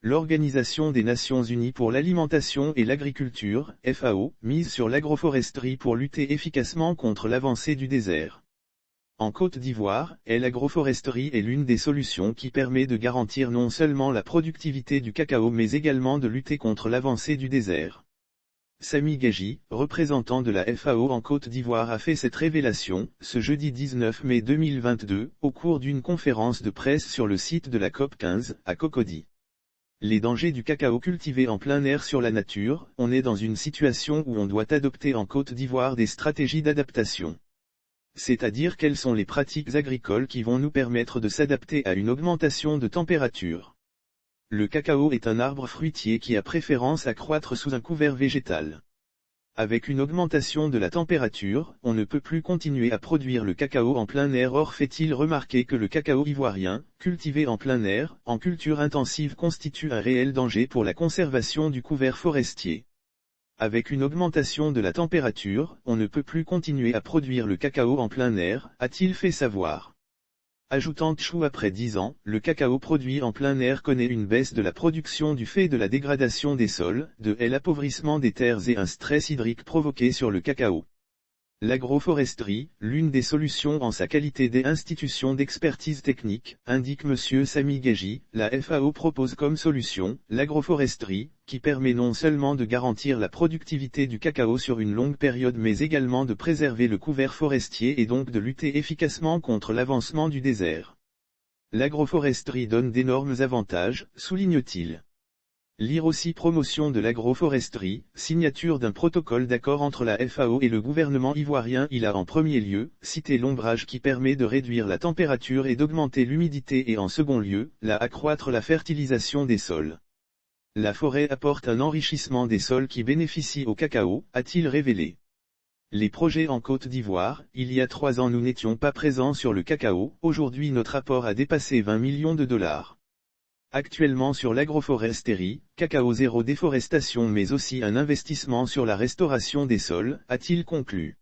l'Organisation des Nations Unies pour l'alimentation et l'agriculture, FAO, mise sur l'agroforesterie pour lutter efficacement contre l'avancée du désert. En Côte d'Ivoire, l'agroforesterie est l'une des solutions qui permet de garantir non seulement la productivité du cacao mais également de lutter contre l'avancée du désert. Sami Gaji, représentant de la FAO en Côte d'Ivoire, a fait cette révélation, ce jeudi 19 mai 2022, au cours d'une conférence de presse sur le site de la COP15, à Cocody. Les dangers du cacao cultivé en plein air sur la nature. On est dans une situation où on doit adopter en Côte d'Ivoire des stratégies d'adaptation. C'est-à-dire quelles sont les pratiques agricoles qui vont nous permettre de s'adapter à une augmentation de température. Le cacao est un arbre fruitier qui a préférence à croître sous un couvert végétal. Avec une augmentation de la température, on ne peut plus continuer à produire le cacao en plein air. Or fait-il remarquer que le cacao ivoirien, cultivé en plein air, en culture intensive, constitue un réel danger pour la conservation du couvert forestier. Avec une augmentation de la température, on ne peut plus continuer à produire le cacao en plein air, a-t-il fait savoir. Ajoutant Tchou, après 10 ans, le cacao produit en plein air connaît une baisse de la production du fait de la dégradation des sols, de l'appauvrissement des terres et un stress hydrique provoqué sur le cacao. L'agroforesterie, l'une des solutions en sa qualité d'institution d'expertise technique, indique M. Sami Gaji. La FAO propose comme solution, l'agroforesterie, qui permet non seulement de garantir la productivité du cacao sur une longue période mais également de préserver le couvert forestier et donc de lutter efficacement contre l'avancement du désert. L'agroforesterie donne d'énormes avantages, souligne-t-il. Lire aussi promotion de l'agroforesterie, signature d'un protocole d'accord entre la FAO et le gouvernement ivoirien. Il a en premier lieu, cité l'ombrage qui permet de réduire la température et d'augmenter l'humidité et en second lieu, accroître la fertilisation des sols. La forêt apporte un enrichissement des sols qui bénéficie au cacao, a-t-il révélé. Les projets en Côte d'Ivoire. Il y a 3 ans nous n'étions pas présents sur le cacao, aujourd'hui notre apport a dépassé 20 millions de dollars. Actuellement sur l'agroforesterie, cacao zéro déforestation mais aussi un investissement sur la restauration des sols, a-t-il conclu.